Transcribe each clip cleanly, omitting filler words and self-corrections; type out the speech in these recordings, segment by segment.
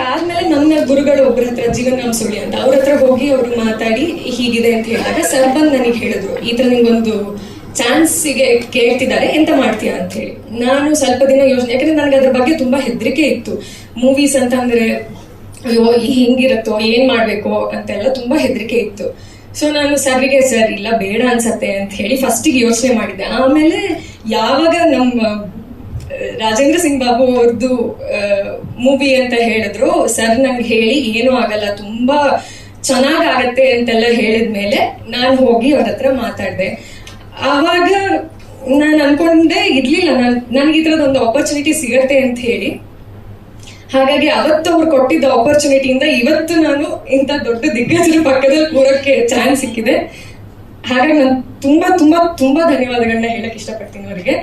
ಆದ್ಮೇಲೆ ನನ್ನ ಗುರುಗಳು ಒಬ್ಬರ ಹತ್ರ ಜೀವನ್ ಸುಳಿ ಅಂತ ಅವ್ರ ಹತ್ರ ಹೋಗಿ ಅವರು ಮಾತಾಡಿ ಹೀಗಿದೆ ಅಂತ ಹೇಳಿದಾಗ ಸರ್ ಬಂದು ನನಗೆ ಹೇಳಿದ್ರು, ಈ ತರ ನಿಂಗೊಂದು ಚಾನ್ಸಿಗೆ ಕೇಳ್ತಿದ್ದಾರೆ, ಎಂತ ಮಾಡ್ತೀಯಾ ಅಂತ ಹೇಳಿ. ನಾನು ಸ್ವಲ್ಪ ದಿನ ಯೋಚನೆ, ಯಾಕಂದ್ರೆ ನನಗೆ ಅದ್ರ ಬಗ್ಗೆ ತುಂಬಾ ಹೆದರಿಕೆ ಇತ್ತು. ಮೂವೀಸ್ ಅಂತ ಅಂದ್ರೆ ಅಯ್ಯೋ ಹಿಂಗಿರತ್ತೋ, ಏನ್ ಮಾಡ್ಬೇಕು ಅಂತೆಲ್ಲ ತುಂಬಾ ಹೆದರಿಕೆ ಇತ್ತು. ಸೊ ನಾನು ಸರ್ಗೆ ಸರ್ ಇಲ್ಲ ಬೇಡ ಅನ್ಸತ್ತೆ ಅಂತ ಹೇಳಿ ಫಸ್ಟಿಗೆ ಯೋಚನೆ ಮಾಡಿದ್ದೆ. ಆಮೇಲೆ ಯಾವಾಗ ನಮ್ಮ ರಾಜೇಂದ್ರ ಸಿಂಗ್ ಬಾಬು ಅವ್ರದ್ದು ಮೂವಿ ಅಂತ ಹೇಳಿದ್ರು, ಸರ್ ನಂಗೆ ಹೇಳಿ ಏನೂ ಆಗಲ್ಲ, ತುಂಬಾ ಚೆನ್ನಾಗತ್ತೆ ಅಂತೆಲ್ಲ ಹೇಳಿದ್ಮೇಲೆ ನಾನು ಹೋಗಿ ಅವ್ರ ಹತ್ರ ಮಾತಾಡಿದೆ. ಆವಾಗ ನಾನು ಅನ್ಕೊಂಡೆ ಇರ್ಲಿಲ್ಲ ನನ್ಗೆ ಈ ತರದೊಂದು ಆಪರ್ಚುನಿಟಿ ಸಿಗತ್ತೆ ಅಂತ ಹೇಳಿ. ಹಾಗಾಗಿ ಅವತ್ತು ಅವ್ರು ಕೊಟ್ಟಿದ್ದ ಆಪರ್ಚುನಿಟಿಯಿಂದ ಇವತ್ತು ನಾನು ಇಂಥ ದೊಡ್ಡ ದಿಗ್ಗಜರ ಪಕ್ಕದಲ್ಲಿ ಕೂರಕ್ಕೆ ಚಾನ್ಸ್ ಸಿಕ್ಕಿದೆ. ಹಾಗಾಗಿ ನಾನು ತುಂಬಾ ತುಂಬಾ ತುಂಬಾ ಧನ್ಯವಾದಗಳನ್ನ ಹೇಳಕ್ ಇಷ್ಟಪಡ್ತೀನಿ ಅವರಿಗೆ.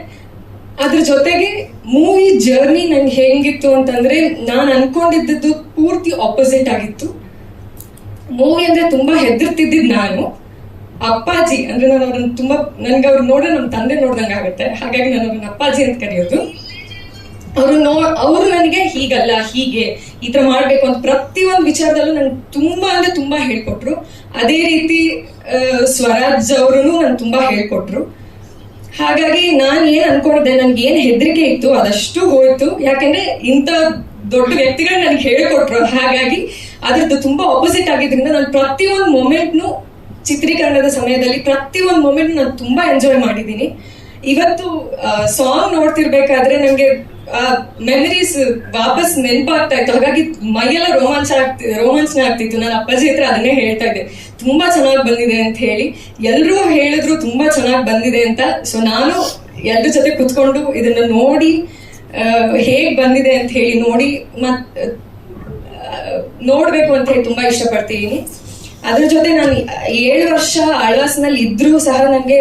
ಅದ್ರ ಜೊತೆಗೆ ಮೂವಿ ಜರ್ನಿ ನಂಗೆ ಹೆಂಗಿತ್ತು ಅಂತಂದ್ರೆ, ನಾನು ಅನ್ಕೊಂಡಿದ್ದು ಪೂರ್ತಿ ಆಪೋಸಿಟ್ ಆಗಿತ್ತು. ಮೂವಿ ಅಂದ್ರೆ ತುಂಬಾ ಹೆದರ್ತಿದ್ದಿದ್ ನಾನು. ಅಪ್ಪಾಜಿ ಅಂದ್ರೆ ನಾನು ಅವ್ರನ್ನ ತುಂಬಾ, ನನ್ಗೆ ಅವ್ರು ನೋಡ್ರೆ ನಮ್ಮ ತಂದೆ ನೋಡ್ದಂಗ ಆಗುತ್ತೆ, ಹಾಗಾಗಿ ನಾನು ಅವ್ರನ್ನ ಅಪ್ಪಾಜಿ ಅಂತ ಕರೆಯೋದು. ಅವರು ನನಗೆ ಹೀಗಲ್ಲ ಹೀಗೆ ಈ ತರ ಮಾಡ್ಬೇಕು ಅಂತ ಪ್ರತಿಯೊಂದು ವಿಚಾರದಲ್ಲೂ ನನ್ಗೆ ತುಂಬಾ ಅಂದ್ರೆ ತುಂಬಾ ಹೇಳ್ಕೊಟ್ರು. ಅದೇ ರೀತಿ ಸ್ವರಾಜ್ ಅವರು ನನ್ಗೆ ತುಂಬಾ ಹೇಳ್ಕೊಟ್ರು. ಹಾಗಾಗಿ ನಾನು ಏನ್ ಅನ್ಕೊಂಡಿದ್ದೆ, ನನ್ಗೆ ಏನ್ ಹೆದರಿಕೆ ಇತ್ತು ಅದಷ್ಟು ಹೋಯ್ತು. ಯಾಕಂದ್ರೆ ಇಂಥ ದೊಡ್ಡ ವ್ಯಕ್ತಿಗಳು ನನ್ಗೆ ಹೇಳ್ಕೊಟ್ರು. ಹಾಗಾಗಿ ಅದ್ರದ್ದು ತುಂಬಾ ಆಪೋಸಿಟ್ ಆಗಿದ್ರಿಂದ ನಾನು ಪ್ರತಿಯೊಂದು ಮೊಮೆಂಟ್ನು ಚಿತ್ರೀಕರಣದ ಸಮಯದಲ್ಲಿ ಪ್ರತಿಯೊಂದು ಮೊಮೆಂಟ್ ನಾನು ತುಂಬಾ ಎಂಜಾಯ್ ಮಾಡಿದ್ದೀನಿ. ಇವತ್ತು ಸಾಂಗ್ ನೋಡ್ತಿರ್ಬೇಕಾದ್ರೆ ನಂಗೆ ಮೆಮರೀಸ್ ವಾಪಸ್ ನೆನಪಾಗ್ತಾ ಇತ್ತು. ಹಾಗಾಗಿ ಮೈಯೆಲ್ಲ ರೋಮಾಂಚನ ಆಗ್ತಿತ್ತು. ನಾನು ಅಪ್ಪಾಜಿ ಹತ್ರ ಅದನ್ನೇ ಹೇಳ್ತಾ ಇದ್ದೆ, ತುಂಬಾ ಚೆನ್ನಾಗಿ ಬಂದಿದೆ ಅಂತ ಹೇಳಿ. ಎಲ್ರೂ ಹೇಳಿದ್ರು ತುಂಬಾ ಚೆನ್ನಾಗಿ ಬಂದಿದೆ ಅಂತ. ಸೊ ನಾನು ಎಲ್ರ ಜೊತೆ ಕುತ್ಕೊಂಡು ಇದನ್ನ ನೋಡಿ ಹೇಗ್ ಬಂದಿದೆ ಅಂತ ಹೇಳಿ ನೋಡಿ ನೋಡ್ಬೇಕು ಅಂತ ಹೇಳಿ ತುಂಬಾ ಇಷ್ಟಪಡ್ತೀನಿ. ಅದ್ರ ಜೊತೆ ನಾನು 7 ವರ್ಷ ಆಳ್ವಾಸ್ನಲ್ಲಿ ಇದ್ರೂ ಸಹ ನನಗೆ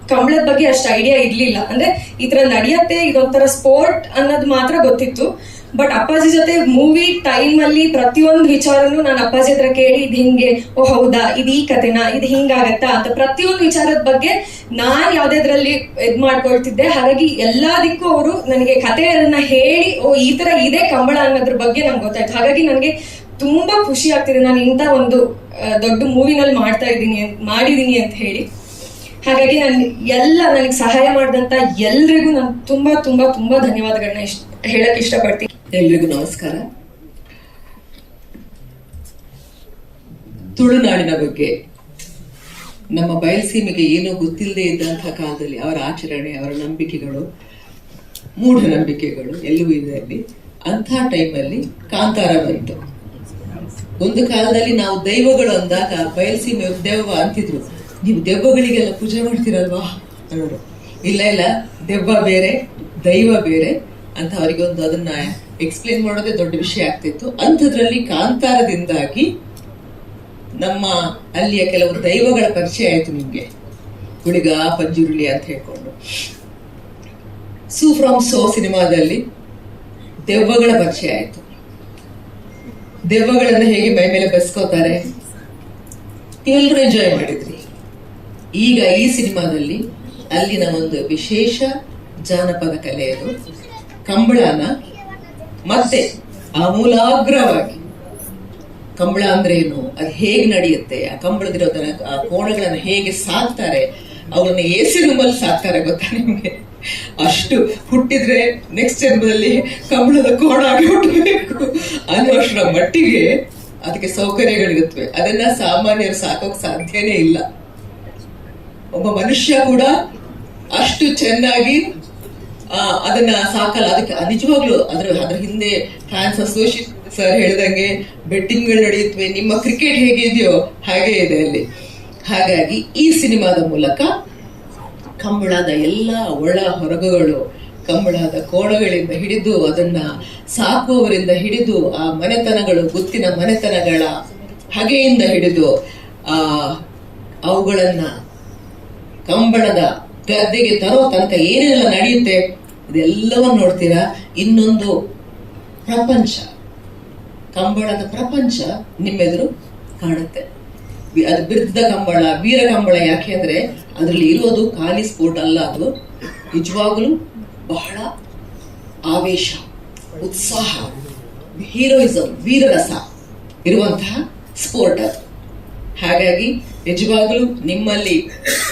ಕಂಬಳದ ಬಗ್ಗೆ ಅಷ್ಟು ಐಡಿಯಾ ಇರ್ಲಿಲ್ಲ. ಅಂದ್ರೆ ಈ ತರ ನಡೆಯತ್ತೆ, ಇದೊಂಥರ ಸ್ಪೋರ್ಟ್ ಅನ್ನೋದು ಮಾತ್ರ ಗೊತ್ತಿತ್ತು. ಬಟ್ ಅಪ್ಪಾಜಿ ಜೊತೆ ಮೂವಿ ಟೈಮ್ ಅಲ್ಲಿ ಪ್ರತಿಯೊಂದು ವಿಚಾರನು ನಾನು ಅಪ್ಪಾಜಿ ಹತ್ರ ಕೇಳಿ, ಇದು ಹಿಂಗೆ, ಓ ಹೌದಾ, ಇದು ಈ ಕಥೆನಾ, ಇದು ಹಿಂಗಾಗತ್ತಾ ಅಂತ ಪ್ರತಿಯೊಂದು ವಿಚಾರದ ಬಗ್ಗೆ ನಾನ್ ಯಾವ್ದಾದ್ರಲ್ಲಿ ಇದ್ ಮಾಡ್ಕೊಳ್ತಿದ್ದೆ. ಹಾಗಾಗಿ ಎಲ್ಲದಕ್ಕೂ ಅವರು ನನಗೆ ಕಥೆಯನ್ನ ಹೇಳಿ, ಓ ಈ ತರ ಇದೆ ಕಂಬಳ ಅನ್ನೋದ್ರ ಬಗ್ಗೆ ನಂಗೆ ಗೊತ್ತಾಯ್ತು. ಹಾಗಾಗಿ ನನಗೆ ತುಂಬಾ ಖುಷಿ ಆಗ್ತಿದೆ ನಾನು ಇಂಥ ಒಂದು ದೊಡ್ಡ ಮೂವಿನಲ್ಲಿ ಮಾಡಿದೀನಿ ಅಂತ ಹೇಳಿ. ಹಾಗಾಗಿ ನನಗೆ ಸಹಾಯ ಮಾಡಿದಂತ ಎಲ್ರಿಗೂ ನಾನು ತುಂಬಾ ತುಂಬಾ ತುಂಬಾ ಧನ್ಯವಾದಗಳನ್ನ ಹೇಳಕ್ ಇಷ್ಟಪಡ್ತೀನಿ. ಎಲ್ರಿಗೂ ನಮಸ್ಕಾರ. ತುಳುನಾಡಿನ ಬಗ್ಗೆ, ನಮ್ಮ ಬಯಲುಸೀಮೆಗೆ ಏನೋ ಗೊತ್ತಿಲ್ಲದೆ ಇದ್ದಂತಹ ಕಾಲದಲ್ಲಿ ಅವರ ಆಚರಣೆ, ಅವರ ನಂಬಿಕೆಗಳು, ಮೂಢನಂಬಿಕೆಗಳು ಎಲ್ಲವೂ ಇದೆ ಅಲ್ಲಿ. ಅಂಥ ಟೈಮಲ್ಲಿ ಕಾಂತಾರ ಬಂತು. ಒಂದು ಕಾಲದಲ್ಲಿ ನಾವು ದೈವಗಳು ಅಂದಾಗ ಬಯಲುಸೀಮೆ ದೆವ್ವ ಅಂತಿದ್ರು. ನೀವು ದೆವ್ವಗಳಿಗೆಲ್ಲ ಪೂಜೆ ಮಾಡ್ತೀರಲ್ವಾ ಅನ್ನೋರು. ಇಲ್ಲ ಇಲ್ಲ, ದೆವ್ವ ಬೇರೆ ದೈವ ಬೇರೆ ಅಂತ ಅವರಿಗೊಂದು ಅದನ್ನ ಎಕ್ಸ್ಪ್ಲೇನ್ ಮಾಡೋದೇ ದೊಡ್ಡ ವಿಷಯ ಆಗ್ತಿತ್ತು. ಅಂಥದ್ರಲ್ಲಿ ಕಾಂತಾರದಿಂದಾಗಿ ನಮ್ಮ ಅಲ್ಲಿಯ ಕೆಲವು ದೈವಗಳ ಪರಿಚಯ ಆಯ್ತು ನಿಮ್ಗೆ. ಗುಳಿಗ ಪಂಜುರುಳಿ ಅಂತ ಹೇಳ್ಕೊಂಡು. ಸೂ ಫ್ರಮ್ ಸೋ ಸಿನಿಮಾದಲ್ಲಿ ದೆವ್ವಗಳ ಪರಿಚಯ ಆಯ್ತು. ದೆವ್ವಗಳನ್ನ ಹೇಗೆ ಮೈ ಮೇಲೆ ಬಸ್ಕೋತಾರೆ ನೀವೆಲ್ಲರೂ ಎಂಜಾಯ್ ಮಾಡಿದ್ರಿ. ಈಗ ಈ ಸಿನಿಮಾದಲ್ಲಿ ಅಲ್ಲಿನ ಒಂದು ವಿಶೇಷ ಜಾನಪದ ಕಲೆಯದು ಕಂಬಳನ ಮತ್ತೆ ಆಮೂಲಾಗ್ರವಾಗಿ, ಕಂಬಳ ಅಂದ್ರೆ ಏನು, ಅದು ಹೇಗೆ ನಡೆಯುತ್ತೆ, ಆ ಕಂಬಳದಿರೋದನ್ನ, ಆ ಕೋಣಗಳನ್ನ ಹೇಗೆ ಸಾಕ್ತಾರೆ, ಅವ್ರನ್ನ ಎಸಿ ರೂಮಲ್ಲಿ ಸಾಕ್ತಾರೆ ಗೊತ್ತಾ ನಿಮ್ಗೆ. ಅಷ್ಟು ಹುಟ್ಟಿದ್ರೆ ನೆಕ್ಸ್ಟ್ ಜನ್ಮದಲ್ಲಿ ಕಂಬಳದ ಕೋಣ ಆಗಿ ಹುಟ್ಟಬೇಕು ಅನ್ನುವಷ್ಟರ ಮಟ್ಟಿಗೆ ಅದಕ್ಕೆ ಸೌಕರ್ಯಗಳಿರುತ್ತವೆ. ಅದನ್ನ ಸಾಮಾನ್ಯರು ಸಾಕೋಕ್ ಸಾಧ್ಯನೇ ಇಲ್ಲ. ಒಬ್ಬ ಮನುಷ್ಯ ಕೂಡ ಅಷ್ಟು ಚೆನ್ನಾಗಿ ಅದನ್ನ ಸಾಕಲ್ಲ. ಅದಕ್ಕೆ ನಿಜವಾಗ್ಲು ಅದ್ರ ಹಿಂದೆ ಫ್ಯಾನ್ಸ್ ಅಸೋಸಿಯೇಷನ್ ಸರ್ ಹೇಳಿದಂಗೆ ಬೆಟ್ಟಿಂಗ್ಗಳು ನಡೆಯುತ್ತವೆ. ನಿಮ್ಮ ಕ್ರಿಕೆಟ್ ಹೇಗಿದೆಯೋ ಹಾಗೆ ಇದೆ ಅಲ್ಲಿ. ಹಾಗಾಗಿ ಈ ಸಿನಿಮಾದ ಮೂಲಕ ಕಂಬಳದ ಎಲ್ಲ ಒಳ ಹೊರಗುಗಳು, ಕಂಬಳದ ಕೋಣಗಳಿಂದ ಹಿಡಿದು ಅದನ್ನ ಸಾಕುವವರಿಂದ ಹಿಡಿದು ಆ ಮನೆತನಗಳು, ಗುತ್ತಿನ ಮನೆತನಗಳ ಹಗೆಯಿಂದ ಹಿಡಿದು ಅವುಗಳನ್ನ ಕಂಬಳದ ಗದ್ದೆಗೆ ತರೋ ತನಕ ಏನೇನೆಲ್ಲ ನಡೆಯುತ್ತೆ ಇದೆಲ್ಲವನ್ನು ನೋಡ್ತೀರಾ. ಇನ್ನೊಂದು ಪ್ರಪಂಚ, ಕಂಬಳದ ಪ್ರಪಂಚ ನಿಮ್ಮೆದುರು ಕಾಣುತ್ತೆ. ಅದು ಬಿರುದ ಕಂಬಳ, ವೀರ ಕಂಬಳ. ಯಾಕೆ ಅಂದ್ರೆ ಅದರಲ್ಲಿ ಇರೋದು ಖಾಲಿ ಸ್ಪೋರ್ಟ್ ಅಲ್ಲ, ಅದು ನಿಜವಾಗ್ಲೂ ಬಹಳ ಆವೇಶ, ಉತ್ಸಾಹ, ಹೀರೋಯಿಸಮ್, ವೀರರಸ ಇರುವಂತಹ ಸ್ಪೋರ್ಟ್ ಅದು. ಹಾಗಾಗಿ ನಿಜವಾಗ್ಲೂ ನಿಮ್ಮಲ್ಲಿ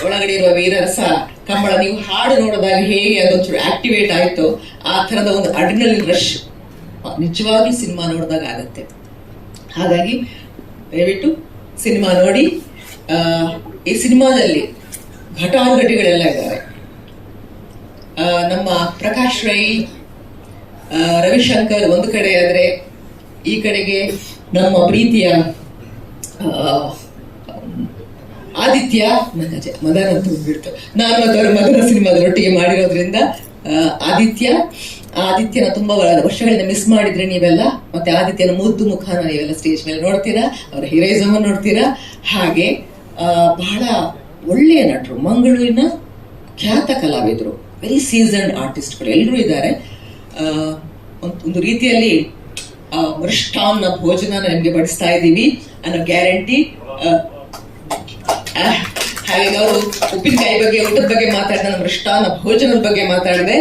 ಒಳಗಡೆ ಇರುವ ವೀರರಸ ಕಂಬಳ ನೀವು ಹಾಡು ನೋಡಿದಾಗ ಹೇಗೆ ಅದೊಂಚೂರು ಆಕ್ಟಿವೇಟ್ ಆಯ್ತೋ ಆ ಥರದ ಒಂದು ಅಡ್ರಿನಲಿನ್ ರಶ್ ನಿಜವಾಗ್ಲೂ ಸಿನಿಮಾ ನೋಡಿದಾಗ ಆಗತ್ತೆ. ಹಾಗಾಗಿ ದಯವಿಟ್ಟು ಸಿನಿಮಾ ನೋಡಿ. ಈ ಸಿನಿಮಾದಲ್ಲಿ ಘಟಾನುಘಟಿಗಳೆಲ್ಲ ಇದ್ದಾರೆ. ನಮ್ಮ ಪ್ರಕಾಶ್ ರೈ, ರವಿಶಂಕರ್ ಒಂದು ಕಡೆ ಆದ್ರೆ, ಈ ಕಡೆಗೆ ನಮ್ಮ ಪ್ರೀತಿಯ ಆದಿತ್ಯ, ಮದನ ಅಂತ ಬಂದ್ಬಿಡ್ತು. ನಾನು ಅದರ ಮದನ ಸಿನಿಮಾದ ಒಟ್ಟಿಗೆ ಮಾಡಿರೋದ್ರಿಂದ ಆದಿತ್ಯನ ತುಂಬಾ ವರ್ಷಗಳಿಂದ ಮಿಸ್ ಮಾಡಿದ್ರೆ ನೀವೆಲ್ಲ. ಮತ್ತೆ ಆದಿತ್ಯನ ಮುದ್ದು ಮುಖನ ನೀವೆಲ್ಲ ಸ್ಟೇಜ್ ಮೇಲೆ ನೋಡ್ತೀರಾ, ಅವರ ಹೀರೋಯಿಸಮ್ ನೋಡ್ತೀರಾ. ಹಾಗೆ ಬಹಳ ಒಳ್ಳೆಯ ನಟರು, ಮಂಗಳೂರಿನ ಖ್ಯಾತ ಕಲಾವಿದರು, ವೆರಿ ಸೀಸನ್ಡ್ ಆರ್ಟಿಸ್ಟ್ಗಳು ಎಲ್ಲರೂ ಇದ್ದಾರೆ. ಒಂದು ರೀತಿಯಲ್ಲಿ ಮೃಷ್ಟಾನ್ನ ಭೋಜನ ನಿಮಗೆ ಬಡಿಸ್ತಾ ಇದ್ದೀವಿ ಅನ್ನೋ ಗ್ಯಾರಂಟಿ. ಹಾಗೆ ಅವರು ಉಪ್ಪಿನಕಾಯಿ ಬಗ್ಗೆ, ಊಟದ ಬಗ್ಗೆ ಮಾತಾಡಿದ, ಮೃಷ್ಟಾನ್ನ ಭೋಜನದ ಬಗ್ಗೆ ಮಾತಾಡಿದೆ.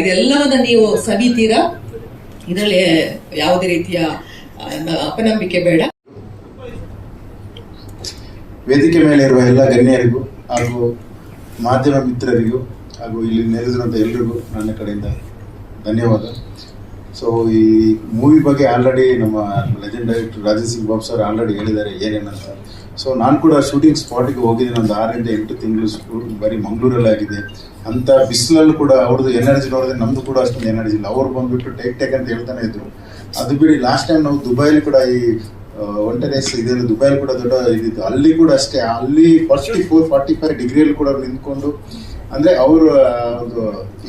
ಇದೆಲ್ಲವನ್ನ ನೀವು ಸವಿತೀರಾ, ಇದರಲ್ಲಿ ಯಾವುದೇ ರೀತಿಯ ಅಪನಂಬಿಕೆ ಬೇಡ. ವೇದಿಕೆ ಮೇಲೆ ಇರುವ ಎಲ್ಲ ಗಣ್ಯರಿಗೂ ಹಾಗೂ ಮಾಧ್ಯಮ ಮಿತ್ರರಿಗೂ ಹಾಗೂ ಇಲ್ಲಿ ನೆರೆದಿರುವಂಥ ಎಲ್ರಿಗೂ ನನ್ನ ಕಡೆಯಿಂದ ಧನ್ಯವಾದ. ಸೊ ಈ ಮೂವಿ ಬಗ್ಗೆ ಆಲ್ರೆಡಿ ನಮ್ಮ legend director Rajendra Singh Babu sir already ಹೇಳಿದ್ದಾರೆ ಏನೇನಂತ. ಸೊ ನಾನು ಕೂಡ ಶೂಟಿಂಗ್ ಸ್ಪಾಟಿಗೆ ಹೋಗಿದ್ದೀನಿ. ಒಂದು 6 ರಿಂದ 8 ತಿಂಗಳು ಬರೀ ಮಂಗಳೂರಲ್ಲಿ ಆಗಿದೆ. ಅಂಥ ಬಿಸಿಲಲ್ಲೂ ಕೂಡ ಅವ್ರದ್ದು ಎನರ್ಜಿ ನೋಡಿದ್ರೆ ನಮ್ಮದು ಕೂಡ ಅಷ್ಟೊಂದು ಎನರ್ಜಿ ಇಲ್ಲ. ಅವ್ರು ಬಂದುಬಿಟ್ಟು ಟೇಕ್ ಅಂತ ಹೇಳ್ತಾನೆ ಇದ್ರು. ಅದು ಬಿಡಿ, ಲಾಸ್ಟ್ ಟೈಮ್ ನಾವು ದುಬೈಲಿ ಕೂಡ ಈ ಒಂಟೆ ರೇಸ್ ಇದೆಲ್ಲ ದುಬೈಲಿ ಕೂಡ ದೊಡ್ಡ ಇದಿತ್ತು. ಅಲ್ಲಿ ಕೂಡ ಅಷ್ಟೇ, ಅಲ್ಲಿ 44-45 ಡಿಗ್ರಿಯಲ್ಲಿ ಕೂಡ ಅವ್ರು ನಿಂತ್ಕೊಂಡು, ಅಂದರೆ ಅವರ ಒಂದು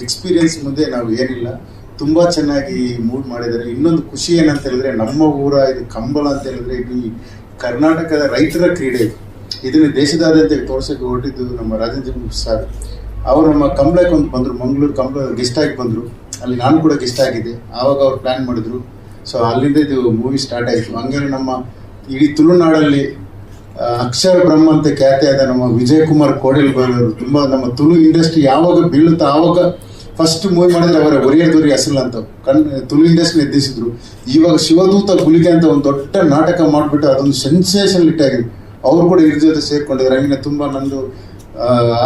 ಎಕ್ಸ್ಪೀರಿಯನ್ಸ್ ಮುಂದೆ ನಾವು ಏನಿಲ್ಲ. ತುಂಬ ಚೆನ್ನಾಗಿ ಮೂಡ್ ಮಾಡಿದ್ದಾರೆ. ಇನ್ನೊಂದು ಖುಷಿ ಏನಂತ ಹೇಳಿದ್ರೆ, ನಮ್ಮ ಊರ ಇದು ಕಂಬಳ ಅಂತ ಹೇಳಿದ್ರೆ ಇದು ಈ ಕರ್ನಾಟಕದ ರೈತರ ಕ್ರೀಡೆ. ಇದನ್ನು ದೇಶದಾದ್ಯಂತ ತೋರ್ಸೋಕೆ ಹೊರಟಿದ್ದು ನಮ್ಮ ರಾಜೇಂದ್ರ ಸರ್. ಅವರು ನಮ್ಮ ಕಂಬಳಕ್ಕೆ ಒಂದು ಬಂದರು, ಮಂಗಳೂರು ಕಂಬಳ ಗೆಸ್ಟ್ ಆಗಿ ಬಂದರು. ಅಲ್ಲಿ ನಾನು ಕೂಡ ಗೆಸ್ಟ್ ಆಗಿದ್ದೆ. ಆವಾಗ ಅವ್ರು ಪ್ಲ್ಯಾನ್ ಮಾಡಿದ್ರು. ಸೊ ಅಲ್ಲಿಂದ ಇದು ಮೂವಿ ಸ್ಟಾರ್ಟ್ ಆಯಿತು. ಹಂಗೆ ನಮ್ಮ ಇಡೀ ತುಳುನಾಡಲ್ಲಿ ಅಕ್ಷರ ಬ್ರಹ್ಮ ಅಂತ ಖ್ಯಾತಿಯಾದ ನಮ್ಮ ವಿಜಯ್ ಕುಮಾರ್ ಕೋಡೆಲ್ ಬರೋರು ತುಂಬ ನಮ್ಮ ತುಳು ಇಂಡಸ್ಟ್ರಿ ಯಾವಾಗ ಬೀಳುತ್ತಾ ಆವಾಗ ಫಸ್ಟ್ ಮೂವಿ ಮಾಡಿದ್ರೆ ಅವರ ಒರಿಯದೂರಿ ಅಸಲ್ ಅಂತ ತುಳು ಇಂಡಸ್ಟ್ರಿ ಎದ್ದಿಸಿದ್ರು. ಇವಾಗ ಶಿವದೂತ ಗುಲಿಗೆ ಅಂತ ಒಂದು ದೊಡ್ಡ ನಾಟಕ ಮಾಡಿಬಿಟ್ಟು ಅದೊಂದು ಸೆನ್ಸೇಷನ್ ಇಟ್ಟಾಗಿದೆ. ಅವರು ಕೂಡ ಇದ್ರ ಜೊತೆ ಸೇರ್ಕೊಂಡಿದ್ದಾರೆ. ಹಂಗೆ ತುಂಬ ನಂದು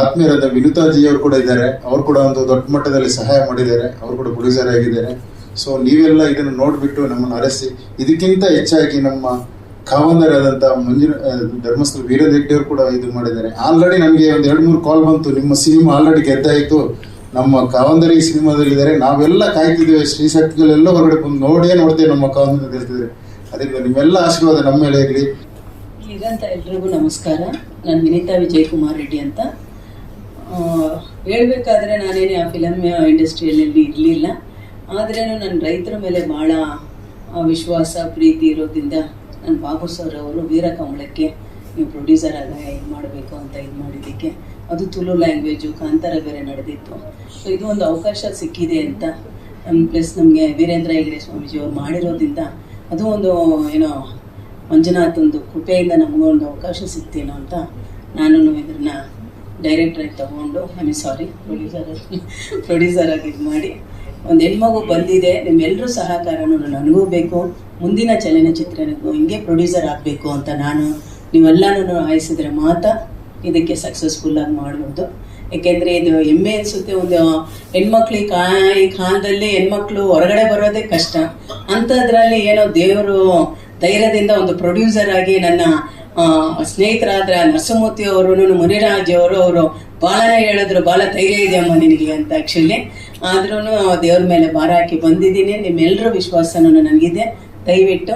ಆತ್ಮೀಯರಾದ ವಿನುತಾಜಿ ಅವರು ಕೂಡ ಇದ್ದಾರೆ. ಅವರು ಕೂಡ ಒಂದು ದೊಡ್ಡ ಮಟ್ಟದಲ್ಲಿ ಸಹಾಯ ಮಾಡಿದ್ದಾರೆ. ಅವರು ಕೂಡ ಪ್ರೊಡ್ಯೂಸರ್ ಆಗಿದ್ದಾರೆ. ಸೊ ನೀವೆಲ್ಲ ಇದನ್ನು ನೋಡಿಬಿಟ್ಟು ನಮ್ಮನ್ನು ಅರಸಿ, ಇದಕ್ಕಿಂತ ಹೆಚ್ಚಾಗಿ ನಮ್ಮ ಕಾವಂದರಾದಂಥ ಧರ್ಮಸ್ಥಳ ವೀರೇಂದ್ರ ಹೆಗ್ಡೆ ಅವರು ಕೂಡ ಇದು ಮಾಡಿದ್ದಾರೆ. ಆಲ್ರೆಡಿ ನನಗೆ ಒಂದು 2-3 ಕಾಲ್ ಬಂತು, ನಿಮ್ಮ ಸಿನಿಮಾ ಆಲ್ರೆಡಿ ಗೆದ್ದಾಯಿತು, ನಮ್ಮ ಕಾವಂದರಿ ಸಿನಿಮಾದಲ್ಲಿದ್ದಾರೆ, ನಾವೆಲ್ಲ ಕಾಯ್ತಿದ್ದೇವೆ, ಶ್ರೀಶಕ್ತಿಗಳೆಲ್ಲ ಹೊರಗಡೆ ಬಂದು ನೋಡ್ತೇವೆ ನಮ್ಮ ಕಾವಂದರಿ ಅಂತ ಹೇಳ್ತಿದ್ದಾರೆ. ಅದರಿಂದ ನಿಮ್ಮೆಲ್ಲ ಆಶೀರ್ವಾದ ನಮ್ಮ ಮೇಲೆ ಇರಲಿ. ಇದಂತ ಎಲ್ರಿಗೂ ನಮಸ್ಕಾರ. ನಾನು ವಿನೀತಾ ವಿಜಯಕುಮಾರ್ ರೆಡ್ಡಿ ಅಂತ. ಹೇಳ್ಬೇಕಾದ್ರೆ ನಾನೇನೇ ಆ ಫಿಲಮ್ ಇಂಡಸ್ಟ್ರಿಯಲ್ಲಿ ಇರಲಿಲ್ಲ. ಆದ್ರೇನು ನನ್ನ ರೈತರ ಮೇಲೆ ಭಾಳ ವಿಶ್ವಾಸ, ಪ್ರೀತಿ ಇರೋದ್ರಿಂದ ನನ್ನ ಬಾಬು ಸರ್ ಅವರು ವೀರ ಕಂಬಳಕ್ಕೆ ನೀವು ಪ್ರೊಡ್ಯೂಸರ್ ಆಗ ಇದು ಮಾಡಬೇಕು ಅಂತ ಇದು ಮಾಡಿದ್ದಕ್ಕೆ, ಅದು ತುಳು ಲ್ಯಾಂಗ್ವೇಜು, ಕಾಂತಾರ ಬೇರೆ ನಡೆದಿತ್ತು. ಸೊ ಇದು ಒಂದು ಅವಕಾಶ ಸಿಕ್ಕಿದೆ ಅಂತ, ಪ್ಲಸ್ ನಮಗೆ ವೀರೇಂದ್ರ ಹೆಗ್ಡೆ ಸ್ವಾಮೀಜಿ ಅವ್ರು ಮಾಡಿರೋದ್ರಿಂದ ಅದು ಒಂದು ಏನೋ ಮಂಜುನಾಥಂದು ಕೃಪೆಯಿಂದ ನಮಗೊಂದು ಅವಕಾಶ ಸಿಗ್ತೇನೋ ಅಂತ ನಾನು ಇದನ್ನು ಡೈರೆಕ್ಟ್ರಾಗಿ ತಗೊಂಡು ಪ್ರೊಡ್ಯೂಸರ್ ಆಗಿ ಇದು ಮಾಡಿ ಒಂದು ಹೆಣ್ಮಗು ಬಂದಿದೆ. ನಿಮ್ಮೆಲ್ಲರೂ ಸಹಕಾರನೂ ನನಗೂ ಬೇಕು, ಮುಂದಿನ ಚಲನಚಿತ್ರನಿಗೂ ಹಿಂಗೆ ಪ್ರೊಡ್ಯೂಸರ್ ಆಗಬೇಕು ಅಂತ ನೀವೆಲ್ಲನೂ ಆಯಿಸಿದ್ರೆ ಮಾತ್ರ ಇದಕ್ಕೆ ಸಕ್ಸಸ್ಫುಲ್ಲಾಗಿ ಮಾಡ್ಬೋದು. ಏಕೆಂದರೆ ಇದು ಹೆಮ್ಮೆ ಅನಿಸುತ್ತೆ. ಒಂದು ಹೆಣ್ಮಕ್ಳು ಈ ಕಾಲದಲ್ಲಿ ಹೆಣ್ಮಕ್ಳು ಹೊರಗಡೆ ಬರೋದೇ ಕಷ್ಟ. ಅಂಥದ್ರಲ್ಲಿ ಏನೋ ದೇವರು ಧೈರ್ಯದಿಂದ ಒಂದು ಪ್ರೊಡ್ಯೂಸರ್ ಆಗಿ ನನ್ನ ಸ್ನೇಹಿತರಾದ ನರಸಿಂಹಮೂರ್ತಿ ಅವರು, ಮುನಿರಾಜ್ ಅವರು ಭಾಳ ಹೇಳಿದ್ರು, ಭಾಳ ಧೈರ್ಯ ಇದೆ ಅಮ್ಮ ನಿನಗೆ ಅಂತ. ಆ್ಯಕ್ಚುಲಿ ಆದ್ರೂ ದೇವ್ರ ಮೇಲೆ ಭಾರ ಹಾಕಿ ಬಂದಿದ್ದೀನಿ. ನಿಮ್ಮೆಲ್ಲರ ವಿಶ್ವಾಸನೂ ನನಗಿದೆ. ದಯವಿಟ್ಟು